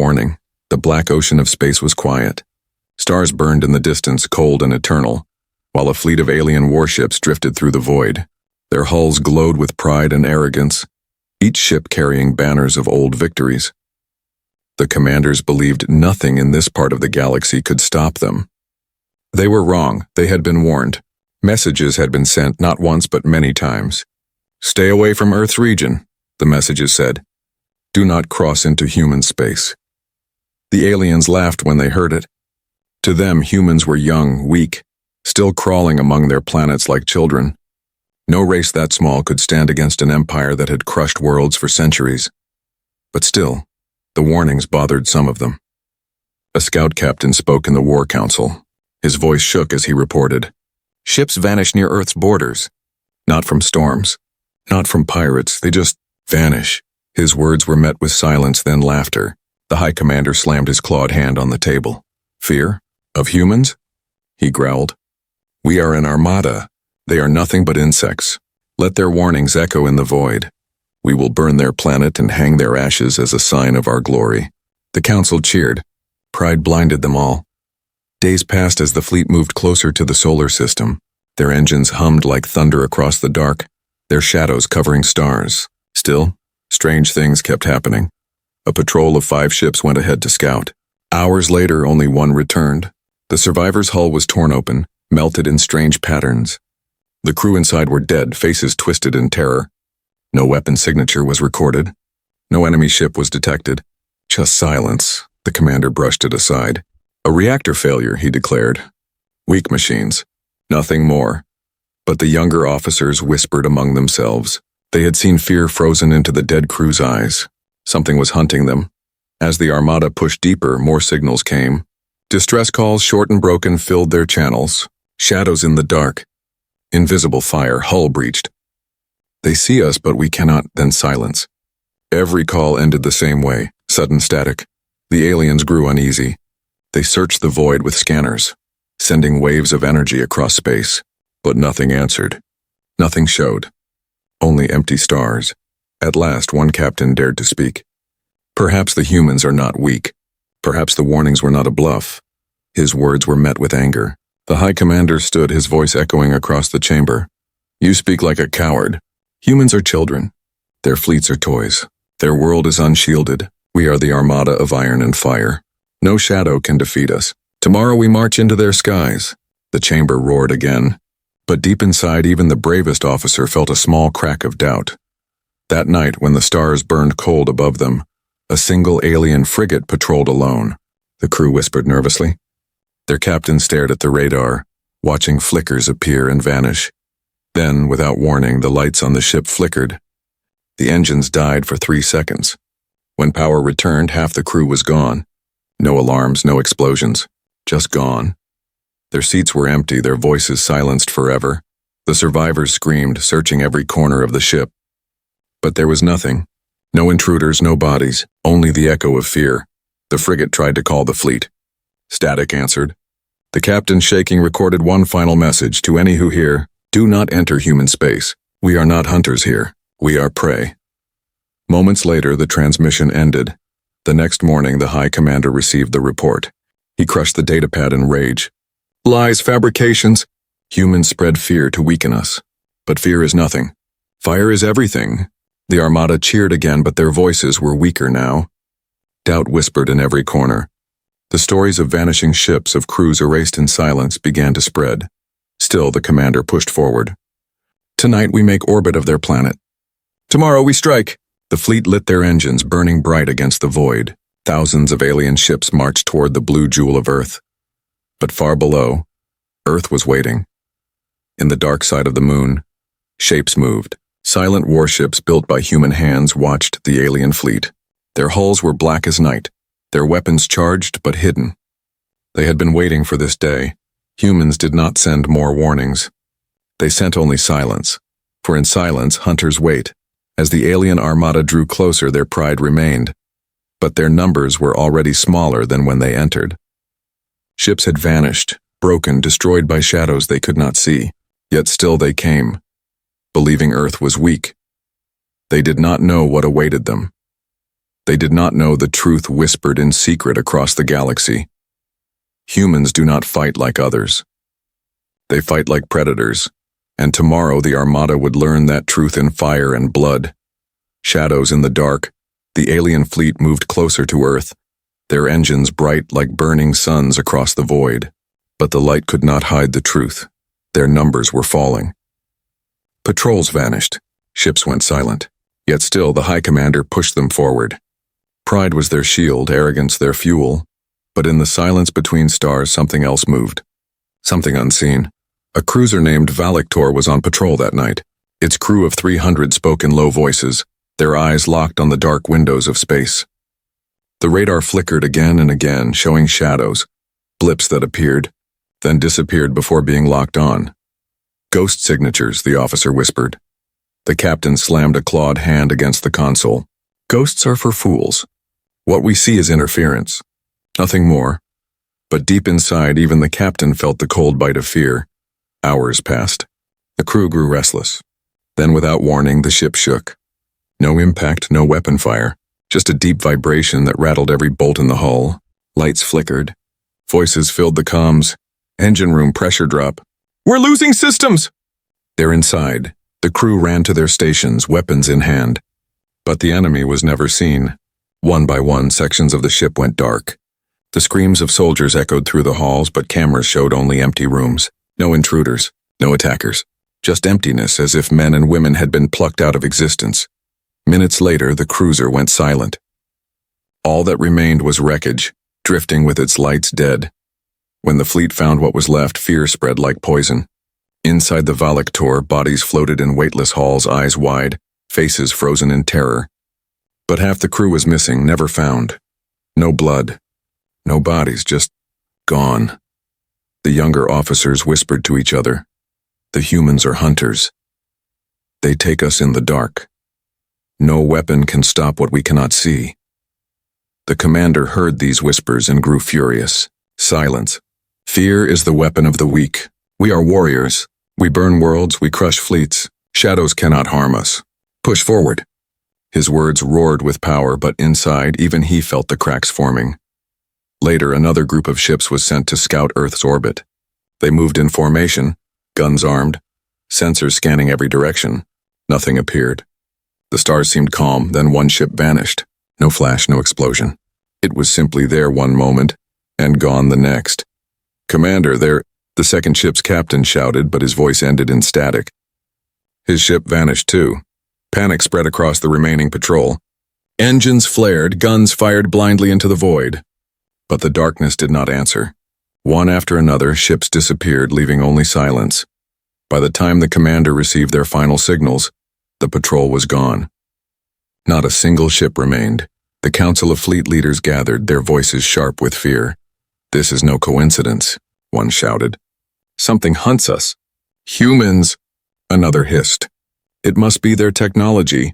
warning. The black ocean of space was quiet. Stars burned in the distance, cold and eternal, while a fleet of alien warships drifted through the void. Their hulls glowed with pride and arrogance, each ship carrying banners of old victories. The commanders believed nothing in this part of the galaxy could stop them. They were wrong. They had been warned. Messages had been sent not once but many times. "Stay away from Earth's region," the messages said. "Do not cross into human space." The aliens laughed when they heard it. To them, humans were young, weak, still crawling among their planets like children. No race that small could stand against an empire that had crushed worlds for centuries. But still, the warnings bothered some of them. A scout captain spoke in the War Council. His voice shook as he reported, "Ships vanish near Earth's borders. Not from storms, not from pirates, they just vanish." His words were met with silence, then laughter. The High Commander slammed his clawed hand on the table. "Fear? Of humans?" he growled. "We are an armada. They are nothing but insects. Let their warnings echo in the void. We will burn their planet and hang their ashes as a sign of our glory." The council cheered. Pride blinded them all. Days passed as the fleet moved closer to the solar system. Their engines hummed like thunder across the dark, their shadows covering stars. Still, strange things kept happening. A patrol of 5 ships went ahead to scout. Hours later, only one returned. The survivor's hull was torn open, melted in strange patterns. The crew inside were dead, faces twisted in terror. No weapon signature was recorded. No enemy ship was detected. Just silence. The commander brushed it aside. "A reactor failure," he declared. "Weak machines. Nothing more." But the younger officers whispered among themselves. They had seen fear frozen into the dead crew's eyes. Something was hunting them. As the Armada pushed deeper, more signals came. Distress calls, short and broken, filled their channels. Shadows in the dark. Invisible fire, hull breached. "They see us, but we cannot," then silence. Every call ended the same way, sudden static. The aliens grew uneasy. They searched the void with scanners, sending waves of energy across space. But nothing answered. Nothing showed. Only empty stars. At last, one captain dared to speak. "Perhaps the humans are not weak. Perhaps the warnings were not a bluff." His words were met with anger. The High Commander stood, his voice echoing across the chamber. "You speak like a coward. Humans are children. Their fleets are toys. Their world is unshielded. We are the Armada of iron and fire. No shadow can defeat us. Tomorrow we march into their skies." The chamber roared again. But deep inside, even the bravest officer felt a small crack of doubt. That night, when the stars burned cold above them, a single alien frigate patrolled alone. The crew whispered nervously. Their captain stared at the radar, watching flickers appear and vanish. Then, without warning, the lights on the ship flickered. The engines died for 3 seconds. When power returned, half the crew was gone. No alarms, no explosions. Just gone. Their seats were empty, their voices silenced forever. The survivors screamed, searching every corner of the ship. But there was nothing. No intruders, no bodies, only the echo of fear. The frigate tried to call the fleet. Static answered. The captain, shaking, recorded one final message to any who hear: "Do not enter human space. We are not hunters here. We are prey." Moments later, the transmission ended. The next morning, the High Commander received the report. He crushed the datapad in rage. "Lies, fabrications. Humans spread fear to weaken us. But fear is nothing. Fire is everything." The Armada cheered again, but their voices were weaker now. Doubt whispered in every corner. The stories of vanishing ships, of crews erased in silence, began to spread. Still, the commander pushed forward. "Tonight we make orbit of their planet. Tomorrow we strike." The fleet lit their engines, burning bright against the void. Thousands of alien ships marched toward the blue jewel of Earth. But far below, Earth was waiting. In the dark side of the moon, shapes moved. Silent warships built by human hands watched the alien fleet. Their hulls were black as night, their weapons charged but hidden. They had been waiting for this day. Humans did not send more warnings. They sent only silence. For in silence, hunters wait. As the alien armada drew closer, their pride remained. But their numbers were already smaller than when they entered. Ships had vanished, broken, destroyed by shadows they could not see. Yet still they came, believing Earth was weak. They did not know what awaited them. They did not know the truth whispered in secret across the galaxy. Humans do not fight like others. They fight like predators, and tomorrow the Armada would learn that truth in fire and blood. Shadows in the dark, the alien fleet moved closer to Earth, their engines bright like burning suns across the void. But the light could not hide the truth. Their numbers were falling. Patrols vanished. Ships went silent. Yet still the High Commander pushed them forward. Pride was their shield, arrogance their fuel. But in the silence between stars, something else moved. Something unseen. A cruiser named Valictor was on patrol that night. Its crew of 300 spoke in low voices, their eyes locked on the dark windows of space. The radar flickered again and again, showing shadows, blips that appeared, then disappeared before being locked on. Ghost signatures, the officer whispered. The captain slammed a clawed hand against the console. Ghosts are for fools. What we see is interference. Nothing more. But deep inside, even the captain felt the cold bite of fear. Hours passed. The crew grew restless. Then, without warning, the ship shook. No impact, no weapon fire. Just a deep vibration that rattled every bolt in the hull. Lights flickered. Voices filled the comms. Engine room pressure drop. "We're losing systems!" They're inside. The crew ran to their stations, weapons in hand. But the enemy was never seen. One by one, sections of the ship went dark. The screams of soldiers echoed through the halls, but cameras showed only empty rooms. No intruders, no attackers. Just emptiness, as if men and women had been plucked out of existence. Minutes later, the cruiser went silent. All that remained was wreckage, drifting with its lights dead. When the fleet found what was left, fear spread like poison. Inside the Valictor, bodies floated in weightless halls, eyes wide, faces frozen in terror. But half the crew was missing, never found. No blood. No bodies, just gone. The younger officers whispered to each other. The humans are hunters. They take us in the dark. No weapon can stop what we cannot see. The commander heard these whispers and grew furious. Silence. Fear is the weapon of the weak. We are warriors. We burn worlds, we crush fleets. Shadows cannot harm us. Push forward. His words roared with power, but inside, even he felt the cracks forming. Later, another group of ships was sent to scout Earth's orbit. They moved in formation, guns armed, sensors scanning every direction. Nothing appeared. The stars seemed calm, then one ship vanished. No flash, no explosion. It was simply there one moment, and gone the next. "Commander, there," the second ship's captain shouted, but his voice ended in static. His ship vanished too. Panic spread across the remaining patrol. Engines flared, guns fired blindly into the void. But the darkness did not answer. One after another, ships disappeared, leaving only silence. By the time the commander received their final signals, the patrol was gone. Not a single ship remained. The Council of Fleet Leaders gathered, their voices sharp with fear. "This is no coincidence," one shouted. "Something hunts us." "Humans," another hissed. "It must be their technology."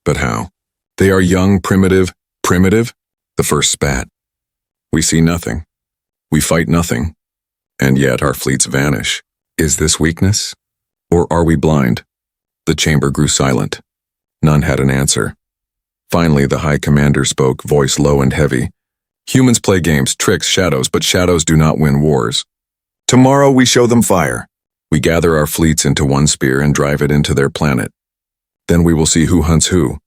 "But how?" "They are young, primitive." "Primitive?" The first spat. "We see nothing. We fight nothing. And yet our fleets vanish. Is this weakness? Or are we blind?" The chamber grew silent. None had an answer. Finally, the High Commander spoke, voice low and heavy. "Humans play games, tricks, shadows, but shadows do not win wars. Tomorrow we show them fire. We gather our fleets into one spear and drive it into their planet. Then we will see who hunts who."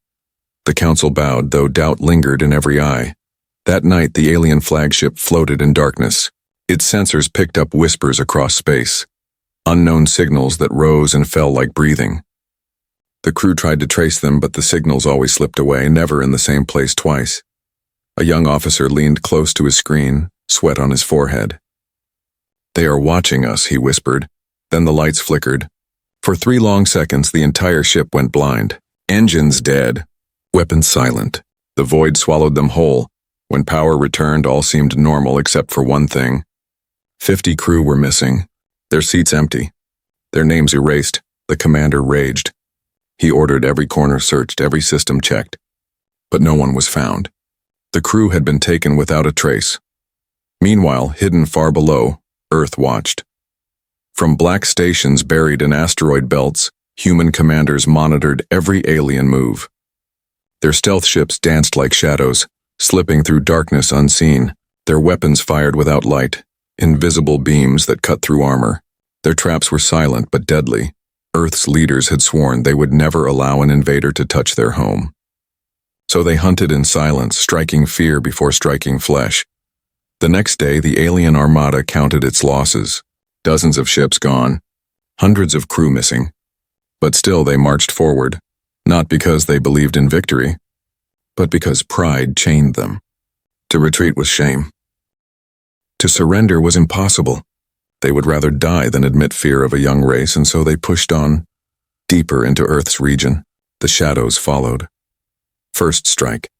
The council bowed, though doubt lingered in every eye. That night, the alien flagship floated in darkness. Its sensors picked up whispers across space, unknown signals that rose and fell like breathing. The crew tried to trace them, but the signals always slipped away, never in the same place twice. A young officer leaned close to his screen, sweat on his forehead. "They are watching us," he whispered. Then the lights flickered. For 3 long seconds, the entire ship went blind. Engines dead, weapons silent. The void swallowed them whole. When power returned, all seemed normal except for one thing. 50 crew were missing, their seats empty, their names erased. The commander raged. He ordered every corner searched, every system checked. But no one was found. The crew had been taken without a trace. Meanwhile, hidden far below, Earth watched. From black stations buried in asteroid belts, human commanders monitored every alien move. Their stealth ships danced like shadows, slipping through darkness unseen, their weapons fired without light, invisible beams that cut through armor. Their traps were silent but deadly. Earth's leaders had sworn they would never allow an invader to touch their home. So they hunted in silence, striking fear before striking flesh. The next day, the alien armada counted its losses. Dozens of ships gone, hundreds of crew missing. But still they marched forward, not because they believed in victory, but because pride chained them. To retreat was shame. To surrender was impossible. They would rather die than admit fear of a young race, and so they pushed on, deeper into Earth's region. The shadows followed. First strike.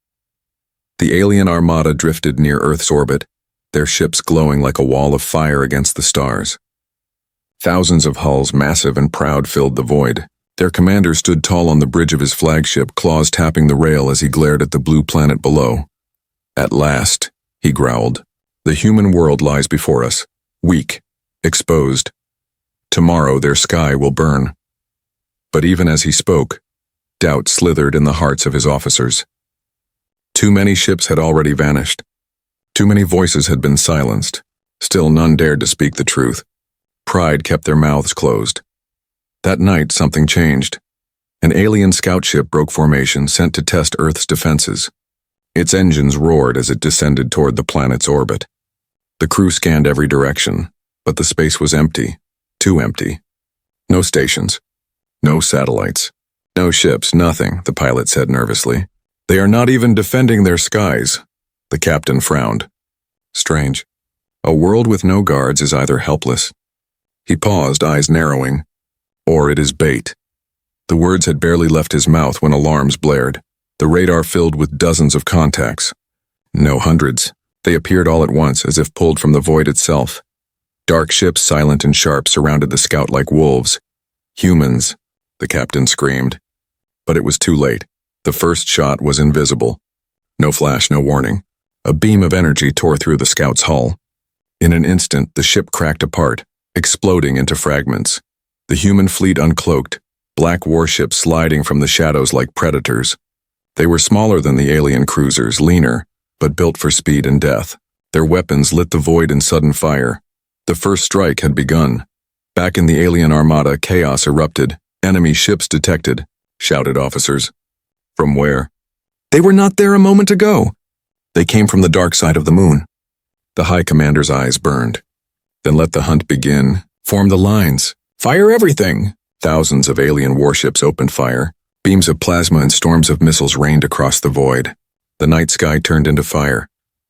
The alien armada drifted near Earth's orbit, their ships glowing like a wall of fire against the stars. Thousands of hulls, massive and proud, filled the void. Their commander stood tall on the bridge of his flagship, claws tapping the rail as he glared at the blue planet below. At last, he growled, the human world lies before us, weak, exposed. Tomorrow their sky will burn. But even as he spoke, doubt slithered in the hearts of his officers. Too many ships had already vanished. Too many voices had been silenced. Still none dared to speak the truth. Pride kept their mouths closed. That night, something changed. An alien scout ship broke formation, sent to test Earth's defenses. Its engines roared as it descended toward the planet's orbit. The crew scanned every direction, but the space was empty, too empty. No stations, no satellites, no ships, nothing, the pilot said nervously. They are not even defending their skies. The captain frowned. Strange. A world with no guards is either helpless. He paused, eyes narrowing. Or it is bait. The words had barely left his mouth when alarms blared. The radar filled with dozens of contacts. No, hundreds. They appeared all at once, as if pulled from the void itself. Dark ships, silent and sharp, surrounded the scout like wolves. Humans, the captain screamed. But it was too late. The first shot was invisible. No flash, no warning. A beam of energy tore through the scout's hull. In an instant, the ship cracked apart, exploding into fragments. The human fleet uncloaked, black warships sliding from the shadows like predators. They were smaller than the alien cruisers, leaner, but built for speed and death. Their weapons lit the void in sudden fire. The first strike had begun. Back in the alien armada, chaos erupted. Enemy ships detected, shouted officers. From where? They were not there a moment ago. They came from the dark side of the moon. The high commander's eyes burned. Then let the hunt begin. Form the lines. Fire everything! Thousands of alien warships opened fire. Beams of plasma and storms of missiles rained across the void. The night sky turned into fire,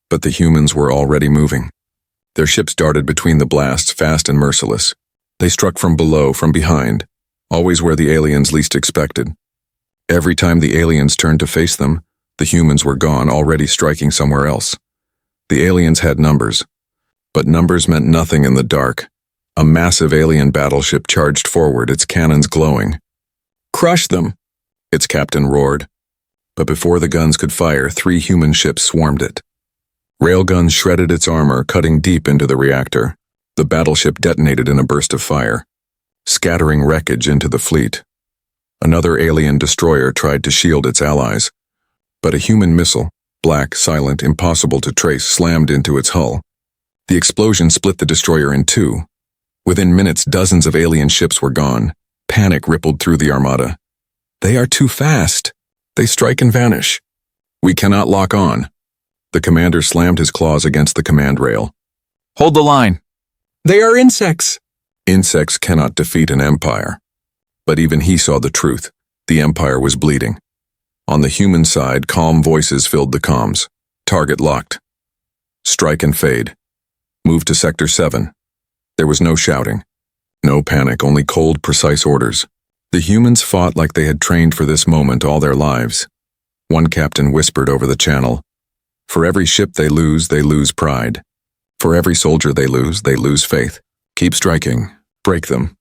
but the humans were already moving. Their ships darted between the blasts, fast and merciless. They struck from below, from behind, always where the aliens least expected. Every time the aliens turned to face them, the humans were gone, already striking somewhere else. The aliens had numbers, but numbers meant nothing in the dark. A massive alien battleship charged forward, its cannons glowing. Crush them! Its captain roared. But before the guns could fire, 3 human ships swarmed it. Railguns shredded its armor, cutting deep into the reactor. The battleship detonated in a burst of fire, scattering wreckage into the fleet. Another alien destroyer tried to shield its allies, but a human missile, black, silent, impossible to trace, slammed into its hull. The explosion split the destroyer in 2. Within minutes, dozens of alien ships were gone. Panic rippled through the armada. They are too fast. They strike and vanish. We cannot lock on. The commander slammed his claws against the command rail. Hold the line. They are insects. Insects cannot defeat an empire. But even he saw the truth. The empire was bleeding. On the human side, calm voices filled the comms. Target locked. Strike and fade. Move to Sector 7. There was no shouting, no panic, only cold, precise orders. The humans fought like they had trained for this moment all their lives. One captain whispered over the channel, "For every ship they lose pride. For every soldier they lose faith. Keep striking, break them."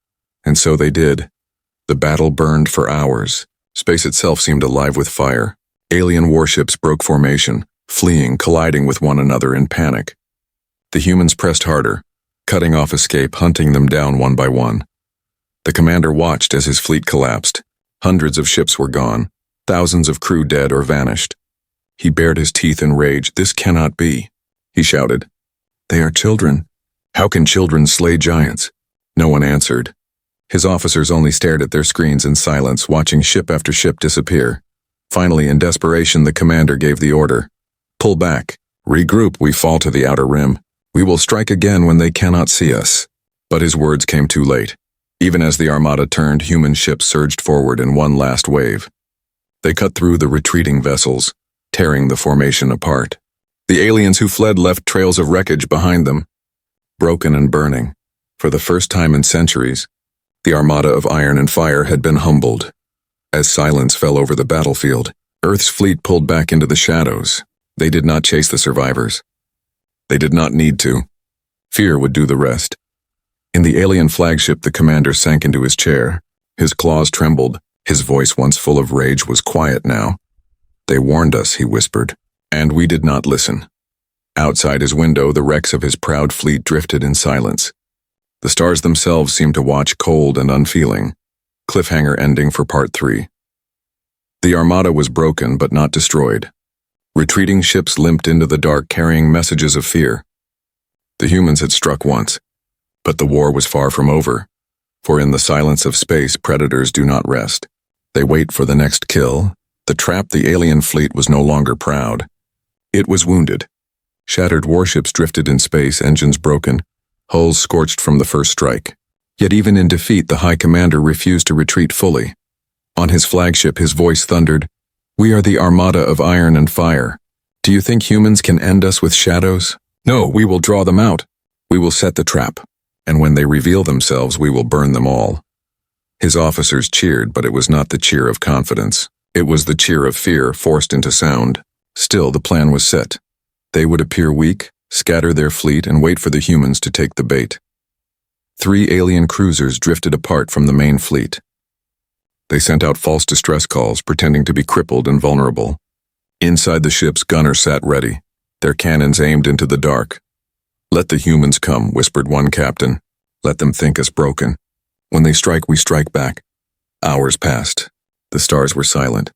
And so they did. The battle burned for hours. Space itself seemed alive with fire. Alien warships broke formation, fleeing, colliding with one another in panic. The humans pressed harder, cutting off escape, hunting them down one by one. The commander watched as his fleet collapsed. Hundreds of ships were gone. Thousands of crew dead or vanished. He bared his teeth in rage. "This cannot be," he shouted. "They are children. How can children slay giants?" No one answered. His officers only stared at their screens in silence, watching ship after ship disappear. Finally, in desperation, the commander gave the order. "Pull back. Regroup. We fall to the outer rim. We will strike again when they cannot see us." But his words came too late. Even as the Armada turned, human ships surged forward in one last wave. They cut through the retreating vessels, tearing the formation apart. The aliens who fled left trails of wreckage behind them, broken and burning. For the first time in centuries, the Armada of Iron and Fire had been humbled. As silence fell over the battlefield, Earth's fleet pulled back into the shadows. They did not chase the survivors. They did not need to. Fear would do the rest. In the alien flagship, the commander sank into his chair. His claws trembled. His voice, once full of rage, was quiet now. "They warned us," he whispered, "and we did not listen." Outside his window, the wrecks of his proud fleet drifted in silence. The stars themselves seemed to watch, cold and unfeeling. Cliffhanger ending for Part 3. The Armada was broken but not destroyed. Retreating ships limped into the dark, carrying messages of fear. The humans had struck once, but the war was far from over. For in the silence of space, predators do not rest. They wait for the next kill. The trapped alien fleet was no longer proud. It was wounded. Shattered warships drifted in space, engines broken, hulls scorched from the first strike. Yet even in defeat, the High Commander refused to retreat fully. On his flagship, his voice thundered, "We are the Armada of Iron and Fire. Do you think humans can end us with shadows? No, we will draw them out. We will set the trap. And when they reveal themselves, we will burn them all." His officers cheered, but it was not the cheer of confidence. It was the cheer of fear forced into sound. Still, the plan was set. They would appear weak, scatter their fleet, and wait for the humans to take the bait. 3 alien cruisers drifted apart from the main fleet. They sent out false distress calls, pretending to be crippled and vulnerable. Inside the ships, gunners sat ready, their cannons aimed into the dark. "Let the humans come," whispered one captain. "Let them think us broken. When they strike, we strike back." Hours passed. The stars were silent.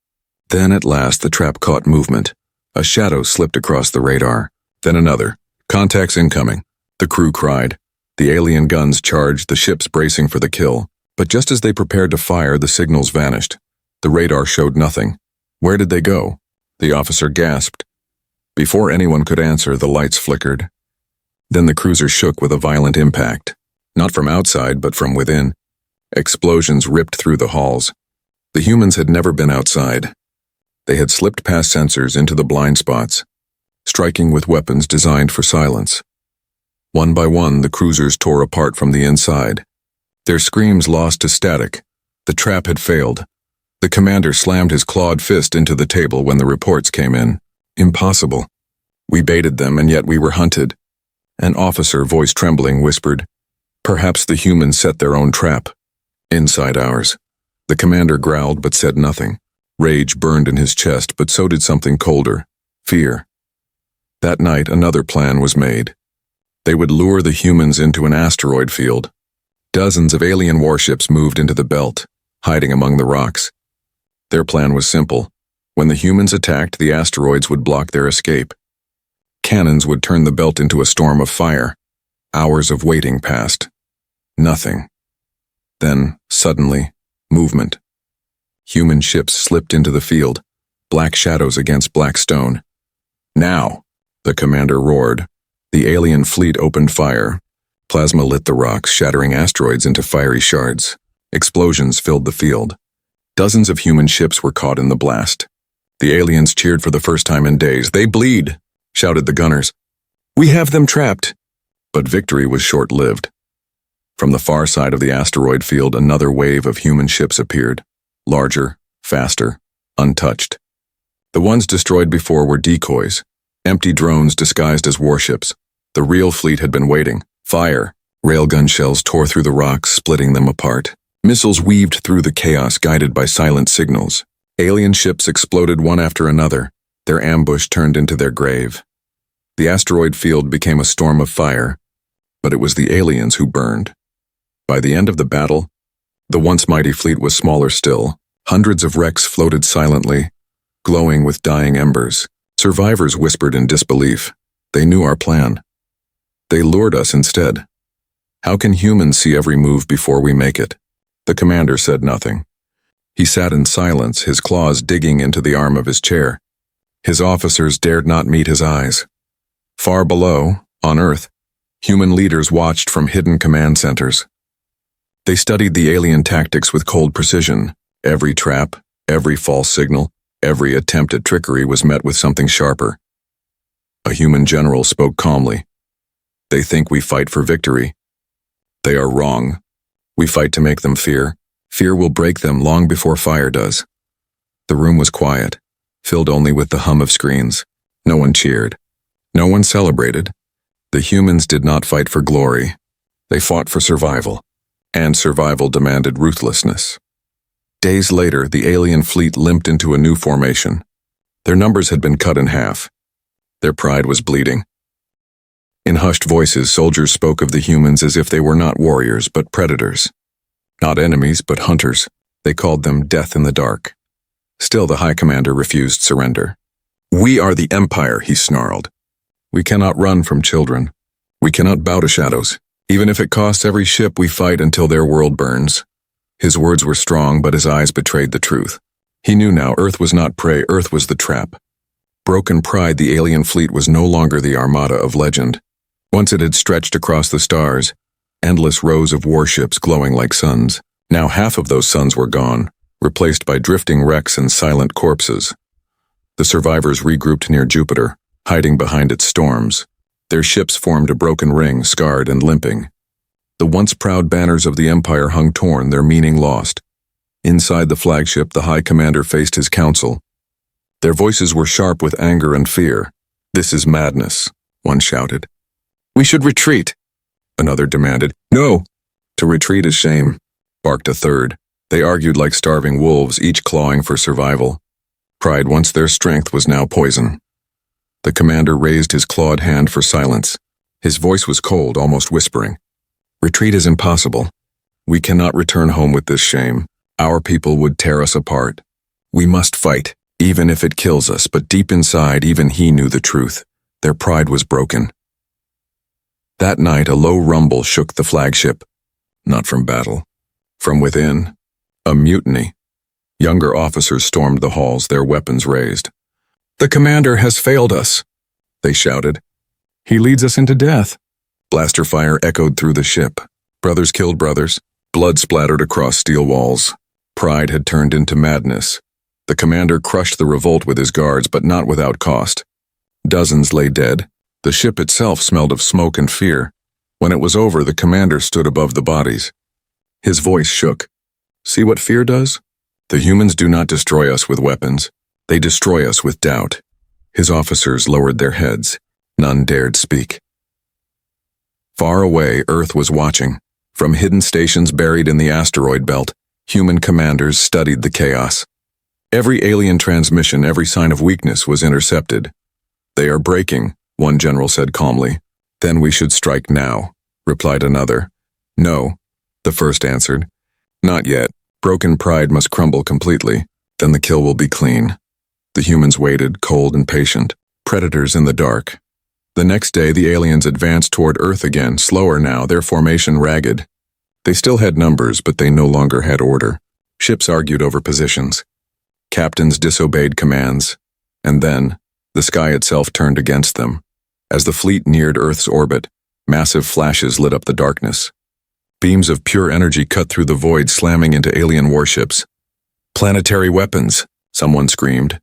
Then at last the trap caught movement. A shadow slipped across the radar. Then another. "Contacts incoming." The crew cried. The alien guns charged, the ships bracing for the kill. But just as they prepared to fire, the signals vanished. The radar showed nothing. Where did they go? The officer gasped. Before anyone could answer, the lights flickered. Then the cruiser shook with a violent impact. Not from outside, but from within. Explosions ripped through the halls. The humans had never been outside. They had slipped past sensors into the blind spots, striking with weapons designed for silence. One by one, the cruisers tore apart from the inside. Their screams lost to static. The trap had failed. The commander slammed his clawed fist into the table when the reports came in. "Impossible. We baited them, and yet we were hunted." An officer, voice trembling, whispered, "Perhaps the humans set their own trap. Inside ours." The commander growled but said nothing. Rage burned in his chest, but so did something colder, fear. That night, another plan was made. They would lure the humans into an asteroid field. Dozens of alien warships moved into the belt, hiding among the rocks. Their plan was simple. When the humans attacked, the asteroids would block their escape. Cannons would turn the belt into a storm of fire. Hours of waiting passed. Nothing. Then, suddenly, movement. Human ships slipped into the field, black shadows against black stone. "Now!" the commander roared. The alien fleet opened fire. Plasma lit the rocks, shattering asteroids into fiery shards. Explosions filled the field. Dozens of human ships were caught in the blast. The aliens cheered for the first time in days. "They bleed!" shouted the gunners. "We have them trapped!" But victory was short-lived. From the far side of the asteroid field, another wave of human ships appeared. Larger, faster, untouched. The ones destroyed before were decoys, empty drones disguised as warships. The real fleet had been waiting. Fire. Railgun shells tore through the rocks, splitting them apart. Missiles weaved through the chaos, guided by silent signals. Alien ships exploded one after another. Their ambush turned into their grave. The asteroid field became a storm of fire, but it was the aliens who burned. By the end of the battle, the once mighty fleet was smaller still, Hundreds of wrecks floated silently, glowing with dying embers. Survivors whispered in disbelief. They knew our plan. They lured us instead. How can humans see every move before we make it? The commander said nothing. He sat in silence, his claws digging into the arm of his chair. His officers dared not meet his eyes. Far below, on Earth, human leaders watched from hidden command centers. They studied the alien tactics with cold precision. Every trap, every false signal, every attempt at trickery was met with something sharper. A human general spoke calmly. They think we fight for victory. They are wrong. We fight to make them fear. Fear will break them long before fire does. The room was quiet, filled only with the hum of screens. No one cheered. No one celebrated. The humans did not fight for glory. They fought for survival. And survival demanded ruthlessness. Days later, the alien fleet limped into a new formation. Their numbers had been cut in half. Their pride was bleeding. In hushed voices, soldiers spoke of the humans as if they were not warriors, but predators. Not enemies, but hunters. They called them death in the dark. Still, the High Commander refused surrender. "We are the Empire," he snarled. "We cannot run from children. We cannot bow to shadows. Even if it costs every ship, we fight until their world burns." His words were strong, but his eyes betrayed the truth. He knew now Earth was not prey, Earth was the trap. Broken pride, the alien fleet was no longer the Armada of legend. Once it had stretched across the stars, endless rows of warships glowing like suns. Now half of those suns were gone, replaced by drifting wrecks and silent corpses. The survivors regrouped near Jupiter, hiding behind its storms. Their ships formed a broken ring, scarred and limping. The once proud banners of the Empire hung torn, their meaning lost. Inside the flagship, the High Commander faced his council. Their voices were sharp with anger and fear. "This is madness," one shouted. "We should retreat," another demanded. "No, to retreat is shame," barked a third. They argued like starving wolves, each clawing for survival. Pride, once their strength, was now poison. The commander raised his clawed hand for silence. His voice was cold, almost whispering. "Retreat is impossible. We cannot return home with this shame. Our people would tear us apart. We must fight, even if it kills us," but deep inside, even he knew the truth. Their pride was broken. That night, a low rumble shook the flagship. Not from battle. From within, a mutiny. Younger officers stormed the halls, their weapons raised. "The commander has failed us," they shouted. "He leads us into death." Blaster fire echoed through the ship. Brothers killed brothers. Blood splattered across steel walls. Pride had turned into madness. The commander crushed the revolt with his guards, but not without cost. Dozens lay dead. The ship itself smelled of smoke and fear. When it was over, the commander stood above the bodies. His voice shook. "See what fear does? The humans do not destroy us with weapons. They destroy us with doubt." His officers lowered their heads. None dared speak. Far away, Earth was watching. From hidden stations buried in the asteroid belt, human commanders studied the chaos. Every alien transmission, every sign of weakness was intercepted. "They are breaking," one general said calmly. "Then we should strike now," replied another. "No," the first answered. "Not yet. Broken pride must crumble completely. Then the kill will be clean." The humans waited, cold and patient, predators in the dark. The next day, the aliens advanced toward Earth again, slower now, their formation ragged. They still had numbers, but they no longer had order. Ships argued over positions. Captains disobeyed commands. And then, the sky itself turned against them. As the fleet neared Earth's orbit, massive flashes lit up the darkness. Beams of pure energy cut through the void, slamming into alien warships. "Planetary weapons!" someone screamed.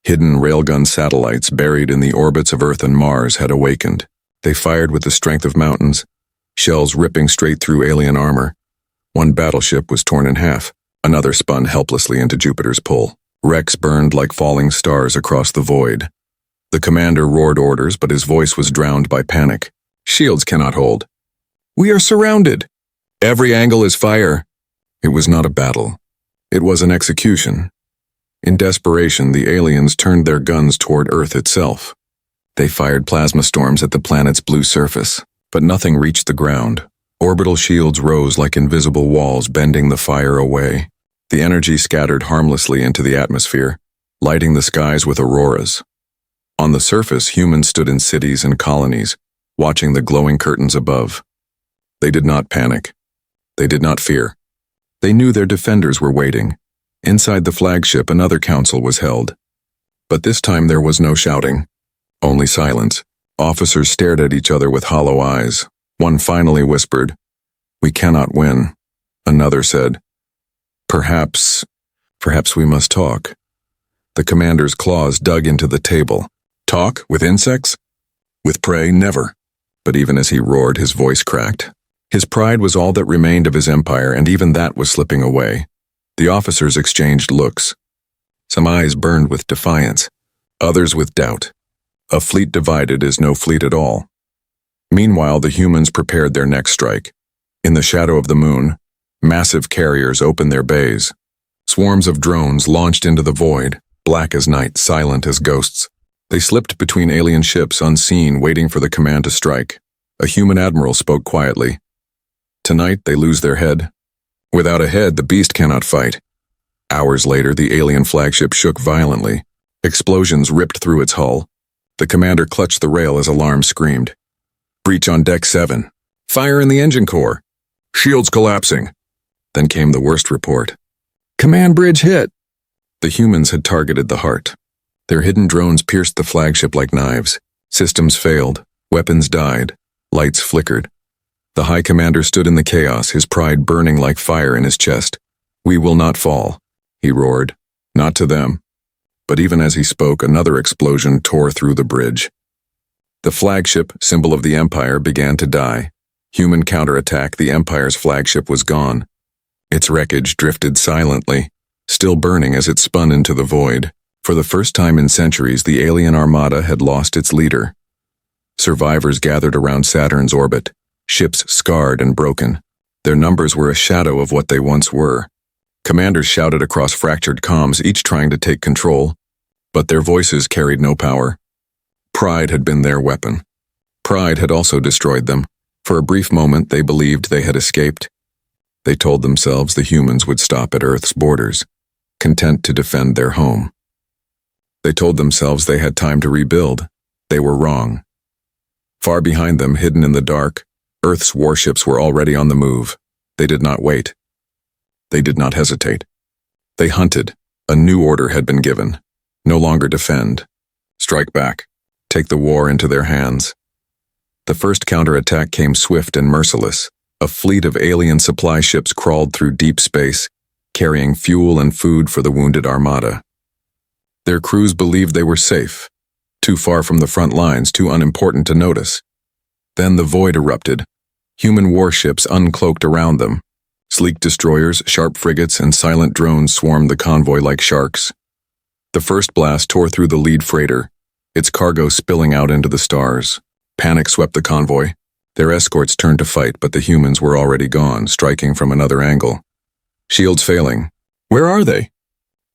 Hidden railgun satellites buried in the orbits of Earth and Mars had awakened. They fired with the strength of mountains, shells ripping straight through alien armor. One battleship was torn in half. Another spun helplessly into Jupiter's pull. Wrecks burned like falling stars across the void. The commander roared orders, but his voice was drowned by panic. "Shields cannot hold. We are surrounded. Every angle is fire." It was not a battle. It was an execution. In desperation, the aliens turned their guns toward Earth itself. They fired plasma storms at the planet's blue surface, but nothing reached the ground. Orbital shields rose like invisible walls, bending the fire away. The energy scattered harmlessly into the atmosphere, lighting the skies with auroras. On the surface, humans stood in cities and colonies, watching the glowing curtains above. They did not panic. They did not fear. They knew their defenders were waiting. Inside the flagship, another council was held. But this time there was no shouting, only silence. Officers stared at each other with hollow eyes. One finally whispered, "We cannot win." Another said, Perhaps we must talk." The commander's claws dug into the table. Talk? With insects? With prey? Never. But even as he roared, his voice cracked. His pride was all that remained of his empire, and even that was slipping away. The officers exchanged looks. Some eyes burned with defiance, others with doubt. A fleet divided is no fleet at all. Meanwhile, the humans prepared their next strike. In the shadow of the moon, massive carriers opened their bays. Swarms of drones launched into the void, black as night, silent as ghosts. They slipped between alien ships unseen, waiting for the command to strike. A human admiral spoke quietly. "Tonight they lose their head. Without a head, the beast cannot fight." Hours later, the alien flagship shook violently. Explosions ripped through its hull. The commander clutched the rail as alarm screamed. "Breach on deck 7. Fire in the engine core. Shields collapsing." Then came the worst report. "Command bridge hit." The humans had targeted the heart. Their hidden drones pierced the flagship like knives. Systems failed. Weapons died. Lights flickered. The High Commander stood in the chaos, his pride burning like fire in his chest. "We will not fall," he roared. "Not to them." But even as he spoke, another explosion tore through the bridge. The flagship, symbol of the Empire, began to die. Human counterattack, the Empire's flagship was gone. Its wreckage drifted silently, still burning as it spun into the void. For the first time in centuries, the alien armada had lost its leader. Survivors gathered around Saturn's orbit, ships scarred and broken. Their numbers were a shadow of what they once were. Commanders shouted across fractured comms, each trying to take control, but their voices carried no power. Pride had been their weapon. Pride had also destroyed them. For a brief moment, they believed they had escaped. They told themselves the humans would stop at Earth's borders, content to defend their home. They told themselves they had time to rebuild. They were wrong. Far behind them, hidden in the dark, Earth's warships were already on the move. They did not wait. They did not hesitate. They hunted. A new order had been given. No longer defend. Strike back. Take the war into their hands. The first counterattack came swift and merciless. A fleet of alien supply ships crawled through deep space, carrying fuel and food for the wounded armada. Their crews believed they were safe, too far from the front lines, too unimportant to notice. Then the void erupted. Human warships uncloaked around them. Sleek destroyers, sharp frigates, and silent drones swarmed the convoy like sharks. The first blast tore through the lead freighter, its cargo spilling out into the stars. Panic swept the convoy. Their escorts turned to fight, but the humans were already gone, striking from another angle. Shields failing. Where are they?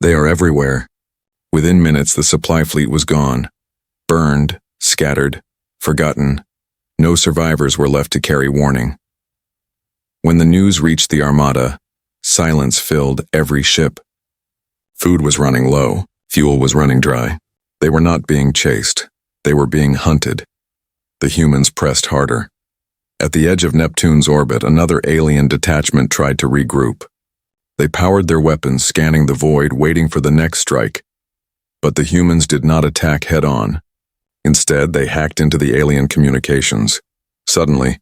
They are everywhere. Within minutes, the supply fleet was gone. Burned, scattered, forgotten. No survivors were left to carry warning. When the news reached the Armada, silence filled every ship. Food was running low. Fuel was running dry. They were not being chased. They were being hunted. The humans pressed harder. At the edge of Neptune's orbit, another alien detachment tried to regroup. They powered their weapons, scanning the void, waiting for the next strike. But the humans did not attack head-on. Instead, they hacked into the alien communications. Suddenly,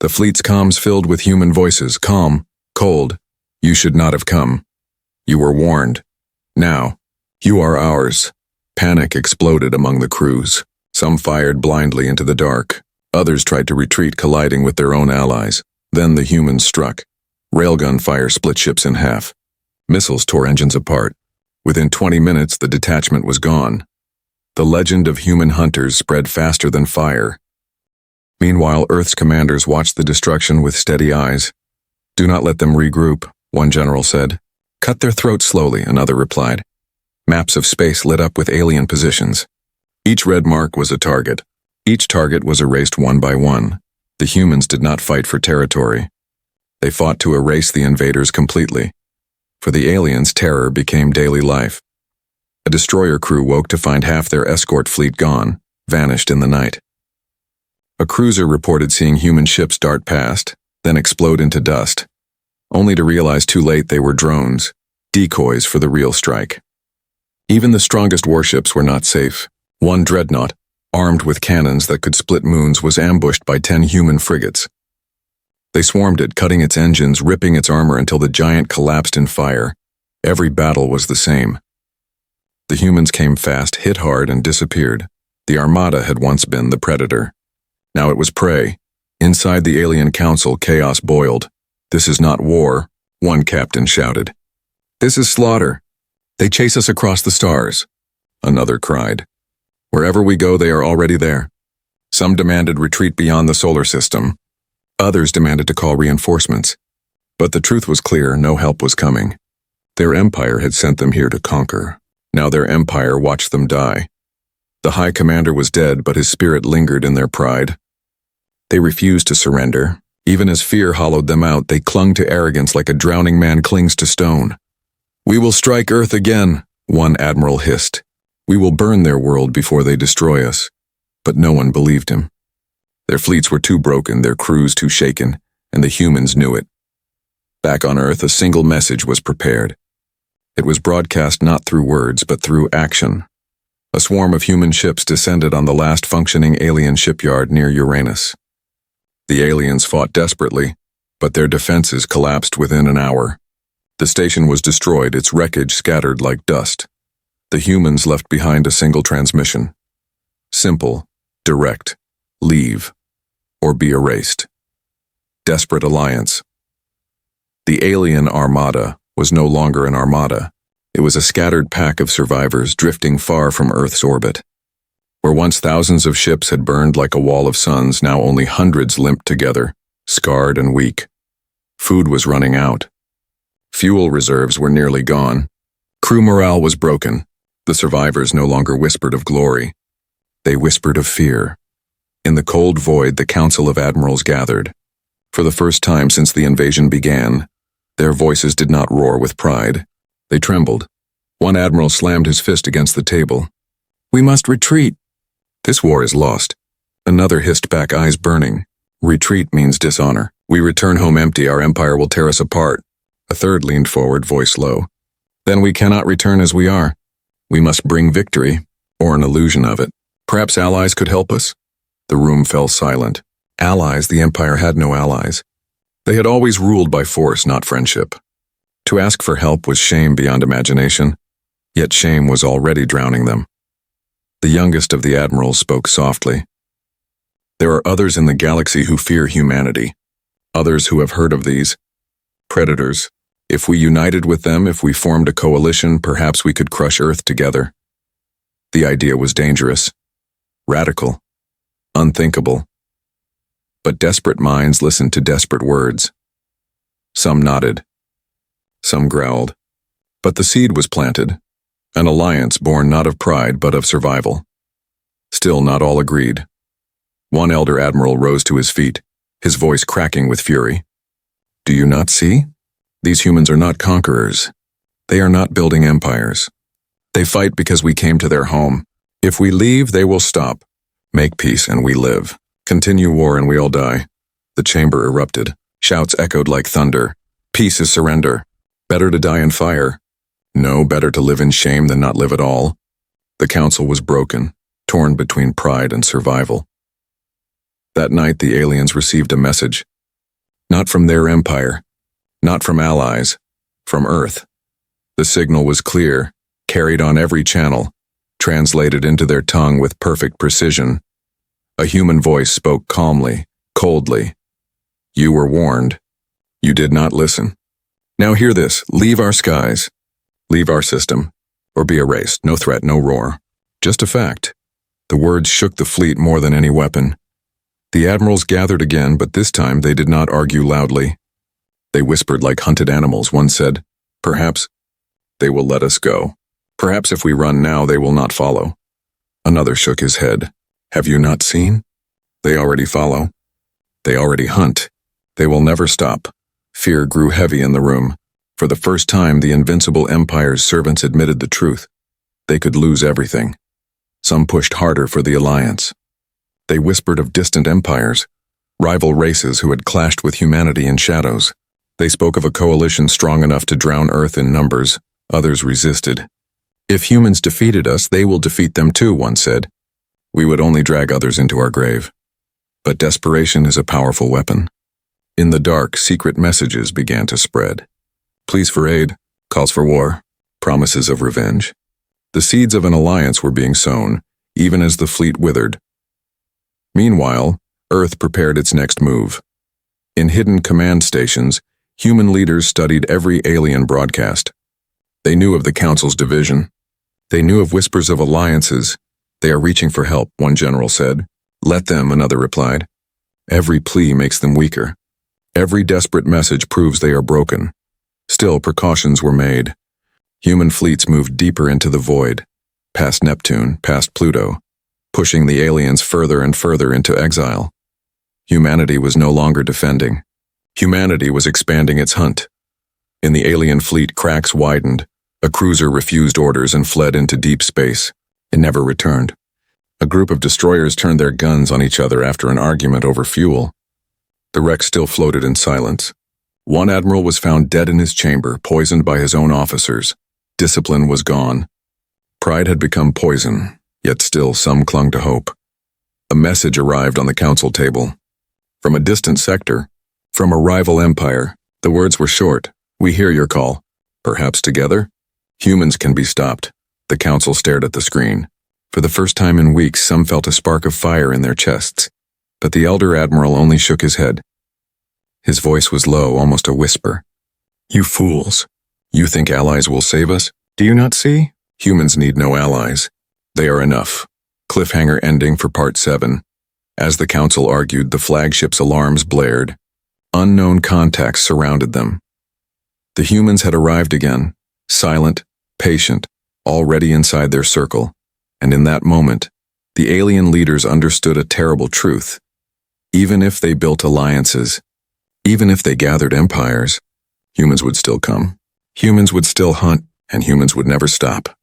the fleet's comms filled with human voices, calm, cold. "You should not have come. You were warned. Now, you are ours." Panic exploded among the crews. Some fired blindly into the dark. Others tried to retreat, colliding with their own allies. Then the humans struck. Railgun fire split ships in half. Missiles tore engines apart. Within 20 minutes, the detachment was gone. The legend of human hunters spread faster than fire. Meanwhile, Earth's commanders watched the destruction with steady eyes. "Do not let them regroup," one general said. "Cut their throats slowly," another replied. Maps of space lit up with alien positions. Each red mark was a target. Each target was erased one by one. The humans did not fight for territory. They fought to erase the invaders completely. For the aliens, terror became daily life. A destroyer crew woke to find half their escort fleet gone, vanished in the night. A cruiser reported seeing human ships dart past, then explode into dust, only to realize too late they were drones, decoys for the real strike. Even the strongest warships were not safe. One dreadnought, armed with cannons that could split moons, was ambushed by 10 human frigates. They swarmed it, cutting its engines, ripping its armor until the giant collapsed in fire. Every battle was the same. The humans came fast, hit hard, and disappeared. The Armada had once been the predator. Now it was prey. Inside the alien council, chaos boiled. "This is not war," one captain shouted. "This is slaughter. They chase us across the stars," another cried. "Wherever we go, they are already there." Some demanded retreat beyond the solar system. Others demanded to call reinforcements. But the truth was clear, no help was coming. Their empire had sent them here to conquer. Now their empire watched them die. The High Commander was dead, but his spirit lingered in their pride. They refused to surrender. Even as fear hollowed them out, they clung to arrogance like a drowning man clings to stone. "We will strike Earth again," one admiral hissed. "We will burn their world before they destroy us." But no one believed him. Their fleets were too broken, their crews too shaken, and the humans knew it. Back on Earth, a single message was prepared. It was broadcast not through words, but through action. A swarm of human ships descended on the last functioning alien shipyard near Uranus. The aliens fought desperately, but their defenses collapsed within an hour. The station was destroyed, its wreckage scattered like dust. The humans left behind a single transmission. Simple, direct, leave, or be erased. Desperate alliance. The alien Armada was no longer an armada. It was a scattered pack of survivors drifting far from Earth's orbit. Where once thousands of ships had burned like a wall of suns, now only hundreds limped together, scarred and weak. Food was running out. Fuel reserves were nearly gone. Crew morale was broken. The survivors no longer whispered of glory. They whispered of fear. In the cold void, the Council of Admirals gathered. For the first time since the invasion began, their voices did not roar with pride. They trembled. One admiral slammed his fist against the table. "We must retreat. This war is lost." Another hissed back, eyes burning. "Retreat means dishonor. We return home empty, our empire will tear us apart." A third leaned forward, voice low. "Then we cannot return as we are. We must bring victory, or an illusion of it. Perhaps allies could help us?" The room fell silent. Allies? The empire had no allies. They had always ruled by force, not friendship. To ask for help was shame beyond imagination, yet shame was already drowning them. The youngest of the admirals spoke softly. "There are others in the galaxy who fear humanity. Others who have heard of these predators. If we united with them, if we formed a coalition, perhaps we could crush Earth together." The idea was dangerous, radical, unthinkable. But desperate minds listened to desperate words. Some nodded. Some growled. But the seed was planted. An alliance born not of pride but of survival. Still not all agreed. One elder admiral rose to his feet, his voice cracking with fury. "Do you not see? These humans are not conquerors. They are not building empires. They fight because we came to their home. If we leave, they will stop. Make peace and we live. Continue war and we all die." The chamber erupted. Shouts echoed like thunder. "Peace is surrender. Better to die in fire. No, better to live in shame than not live at all." The council was broken, torn between pride and survival. That night the aliens received a message. Not from their empire, not from allies, from Earth. The signal was clear, carried on every channel, translated into their tongue with perfect precision. A human voice spoke calmly, coldly. "You were warned. You did not listen. Now hear this, leave our skies. Leave our system, or be erased. No threat, no roar. Just a fact." The words shook the fleet more than any weapon. The admirals gathered again, but this time they did not argue loudly. They whispered like hunted animals. One said, "Perhaps they will let us go. Perhaps if we run now, they will not follow." Another shook his head. "Have you not seen? They already follow. They already hunt. They will never stop." Fear grew heavy in the room. For the first time, the invincible empire's servants admitted the truth. They could lose everything. Some pushed harder for the alliance. They whispered of distant empires, rival races who had clashed with humanity in shadows. They spoke of a coalition strong enough to drown Earth in numbers. Others resisted. If humans defeated us, they will defeat them too, one said. We would only drag others into our grave. But desperation is a powerful weapon. In the dark, secret messages began to spread. Pleas for aid, calls for war, promises of revenge. The seeds of an alliance were being sown, even as the fleet withered. Meanwhile, Earth prepared its next move. In hidden command stations, human leaders studied every alien broadcast. They knew of the Council's division. They knew of whispers of alliances. They are reaching for help, one general said. Let them, another replied. Every plea makes them weaker. Every desperate message proves they are broken. Still, precautions were made. Human fleets moved deeper into the void, past Neptune, past Pluto, pushing the aliens further and further into exile. Humanity was no longer defending. Humanity was expanding its hunt. In the alien fleet, cracks widened. A cruiser refused orders and fled into deep space. It never returned. A group of destroyers turned their guns on each other after an argument over fuel. The wreck still floated in silence. One admiral was found dead in his chamber, poisoned by his own officers. Discipline was gone. Pride had become poison, yet still some clung to hope. A message arrived on the council table. From a distant sector, from a rival empire, the words were short. We hear your call. Perhaps together? Humans can be stopped. The council stared at the screen. For the first time in weeks, some felt a spark of fire in their chests. But the elder admiral only shook his head. His voice was low, almost a whisper. You fools. You think allies will save us? Do you not see? Humans need no allies. They are enough. Cliffhanger ending for Part 7. As the council argued, the flagship's alarms blared. Unknown contacts surrounded them. The humans had arrived again, silent, patient, already inside their circle. And in that moment, the alien leaders understood a terrible truth. Even if they built alliances, even if they gathered empires, humans would still come. Humans would still hunt, and humans would never stop.